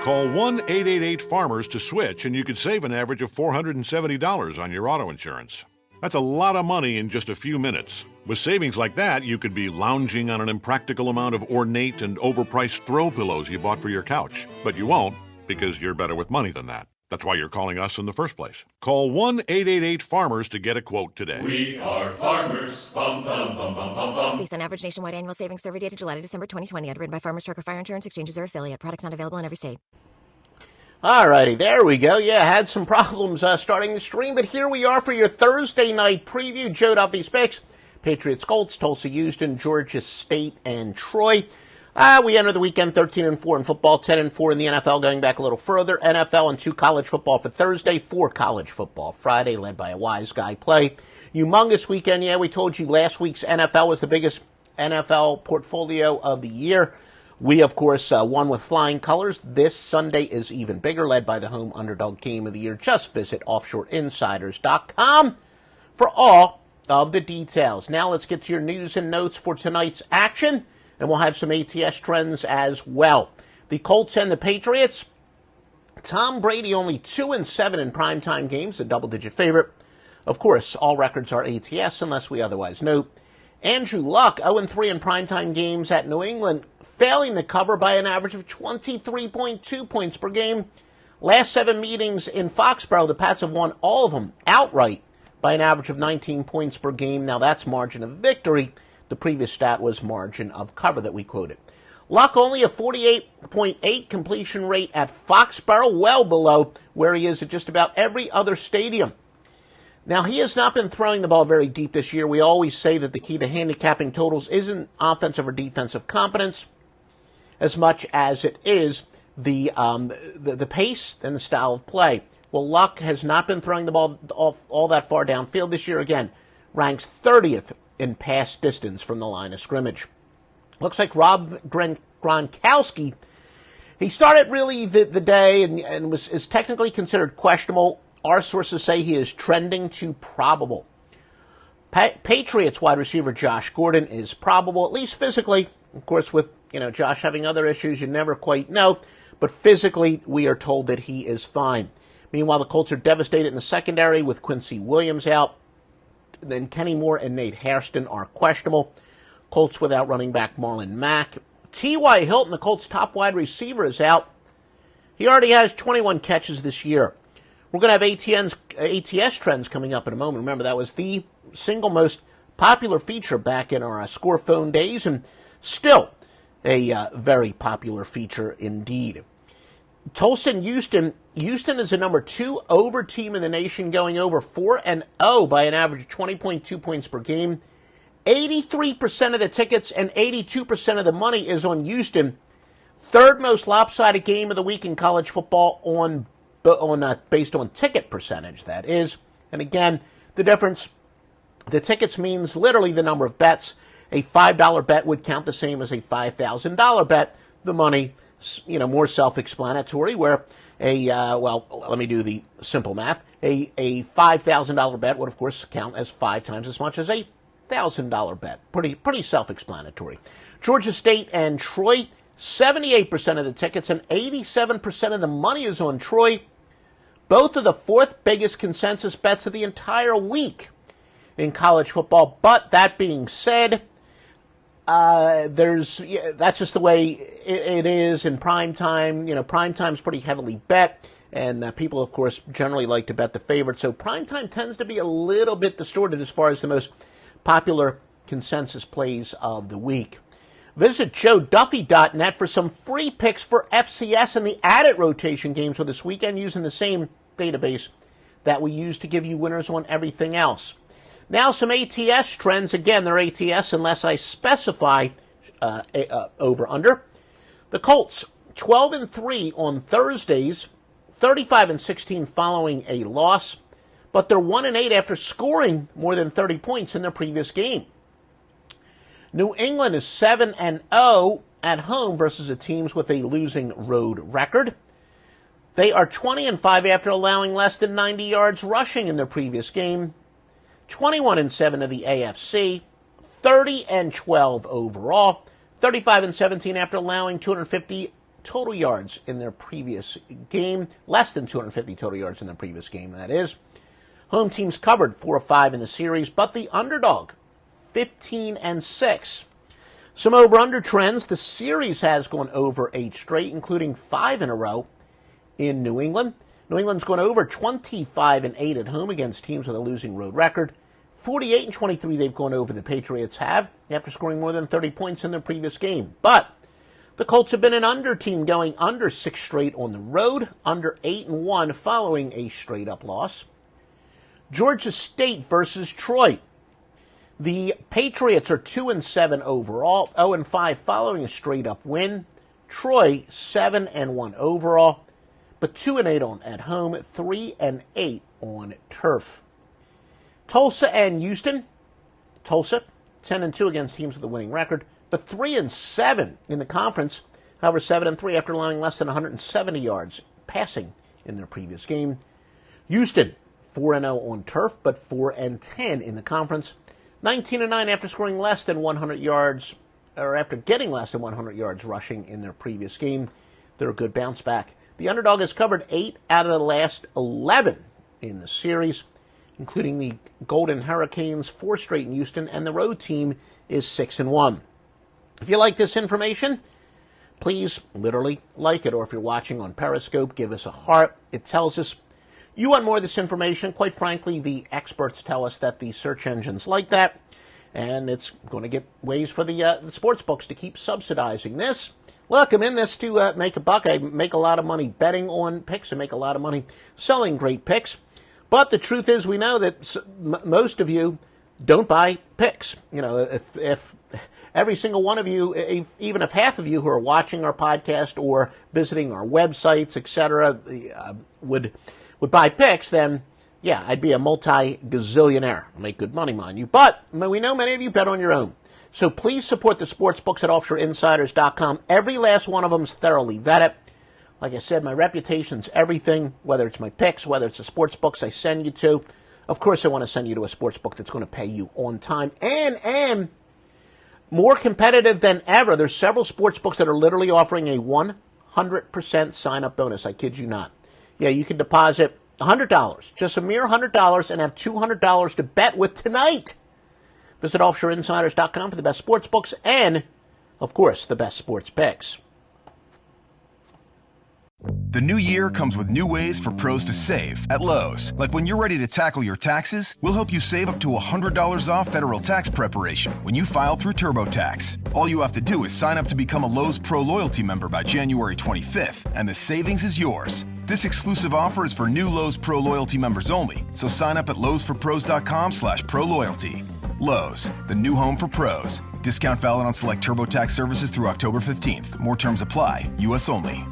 Call 1-888-FARMERS to switch, and you could save an average of $470 on your auto insurance. That's a lot of money in just a few minutes. With savings like that, you could be lounging on an impractical amount of ornate and overpriced throw pillows you bought for your couch. But you won't, because you're better with money than that. That's why you're calling us in the first place. Call 1-888-FARMERS to get a quote today. We are farmers. Bum, bum, bum, bum, bum, bum. Based on average nationwide annual savings survey data July to December 2020. Underwritten by Farmers Trucker Fire Insurance Exchanges or affiliate. Products not available in every state. All righty, there we go. Yeah, had some problems starting the stream, but here we are for your Thursday night preview. Joe Duffy speaks. Patriots, Colts, Tulsa, Houston, Georgia State, and Troy. We enter the weekend 13-4 in football, 10-4 in the NFL, going back a little further. NFL and 2 college football for Thursday, 4 college football Friday, led by a wise guy play. Humongous weekend. Yeah, we told you last week's NFL was the biggest NFL portfolio of the year. We, of course, won with flying colors. This Sunday is even bigger, led by the home underdog game of the year. Just visit offshoreinsiders.com for all of the details. Now let's get to your news and notes for tonight's action. And we'll have some ATS trends as well. The Colts and the Patriots. Tom Brady only 2-7 in primetime games, a double-digit favorite. Of course, all records are ATS unless we otherwise note. Andrew Luck 0-3 in primetime games at New England, failing to cover by an average of 23.2 points per game. Last 7 meetings in Foxborough, the Pats have won all of them outright by an average of 19 points per game. Now that's margin of victory. The previous stat was margin of cover that we quoted. Luck only a 48.8 completion rate at Foxborough, well below where he is at just about every other stadium. Now, he has not been throwing the ball very deep this year. We always say that the key to handicapping totals isn't offensive or defensive competence as much as it is the pace and the style of play. Well, Luck has not been throwing the ball all that far downfield this year. Again, ranks 30th in pass distance from the line of scrimmage. Looks like Rob Gronkowski, he started really the day and is technically considered questionable. Our sources say he is trending to probable. Patriots wide receiver Josh Gordon is probable, at least physically. Of course, with Josh having other issues, you never quite know. But physically, we are told that he is fine. Meanwhile, the Colts are devastated in the secondary with Quincy Williams out. Then Kenny Moore and Nate Hairston are questionable. Colts without running back Marlon Mack. T.Y. Hilton, the Colts' top wide receiver, is out. He already has 21 catches this year. We're going to have ATS trends coming up in a moment. Remember, that was the single most popular feature back in our Score Phone days, and still a very popular feature indeed. Tulsa and Houston. Houston is the number 2 over team in the nation, going over 4-0 by an average of 20.2 points per game. 83% of the tickets and 82% of the money is on Houston. Third most lopsided game of the week in college football based on ticket percentage, that is. And again, the difference, the tickets means literally the number of bets. A $5 bet would count the same as a $5,000 bet. The money, more self-explanatory, where let me do the simple math. A $5,000 bet would, of course, count as 5 times as much as a $1,000 bet. Pretty self-explanatory. Georgia State and Troy, 78% of the tickets and 87% of the money is on Troy. Both are the 4th biggest consensus bets of the entire week in college football. But that being said, that's just the way it is in prime time. Prime time's pretty heavily bet, and people, of course, generally like to bet the favorite. So prime time tends to be a little bit distorted as far as the most popular consensus plays of the week. Visit joeduffy.net for some free picks for FCS and the added rotation games for this weekend using the same database that we use to give you winners on everything else. Now some ATS trends. Again, they're ATS unless I specify over-under. The Colts, 12-3 on Thursdays, 35-16 following a loss, but they're 1-8 after scoring more than 30 points in their previous game. New England is 7-0 at home versus the teams with a losing road record. They are 20-5 after allowing less than 90 yards rushing in their previous game. 21-7 of the AFC, 30-12 overall, 35-17 after allowing 250 total yards in their previous game. Less than 250 total yards in their previous game, that is. Home teams covered 4 of 5 in the series, but the underdog, 15-6. Some over-under trends. The series has gone over 8 straight, including 5 in a row in New England. New England's gone over 25-8 at home against teams with a losing road record. 48-23 they've gone over, the Patriots have, after scoring more than 30 points in their previous game. But the Colts have been an under team, going under 6 straight on the road, under 8-1 following a straight-up loss. Georgia State versus Troy. The Patriots are 2-7 overall, 0-5 following a straight-up win. Troy 7-1 overall, but 2-8 at home, 3-8 on turf. Tulsa and Houston. Tulsa 10-2 against teams with a winning record, but 3-7 in the conference. However, 7-3 after allowing less than 170 yards passing in their previous game. Houston 4-0 on turf, but 4-10 in the conference. 19-9 after scoring less than 100 yards, or after getting less than 100 yards rushing in their previous game. They're a good bounce back. The underdog has covered 8 out of the last 11 in the series, including the Golden Hurricanes, 4 straight in Houston, and the road team is 6-1. If you like this information, please literally like it, or if you're watching on Periscope, give us a heart. It tells us you want more of this information. Quite frankly, the experts tell us that the search engines like that, and it's going to get ways for the sports books to keep subsidizing this. Look, I'm in this to make a buck. I make a lot of money betting on picks. I make a lot of money selling great picks. But the truth is, we know that most of you don't buy picks. You know, if every single one of you, even if half of you who are watching our podcast or visiting our websites, etc., would buy picks, then yeah, I'd be a multi-gazillionaire. Make good money, mind you. But we know many of you bet on your own. So please support the sports books at offshoreinsiders.com. Every last one of them is thoroughly vetted. Like I said, my reputation's everything, whether it's my picks, whether it's the sports books I send you to. Of course, I want to send you to a sports book that's going to pay you on time and more competitive than ever. There's several sports books that are literally offering a 100% sign-up bonus. I kid you not. Yeah, you can deposit $100, just a mere $100, and have $200 to bet with tonight. Visit offshoreinsiders.com for the best sports books and, of course, the best sports picks. The new year comes with new ways for pros to save at Lowe's. Like when you're ready to tackle your taxes, we'll help you save up to $100 off federal tax preparation when you file through TurboTax. All you have to do is sign up to become a Lowe's Pro Loyalty member by January 25th, and the savings is yours. This exclusive offer is for new Lowe's Pro Loyalty members only, so sign up at lowesforpros.com/proloyalty. Lowe's, the new home for pros. Discount valid on select TurboTax services through October 15th. More terms apply. U.S. only.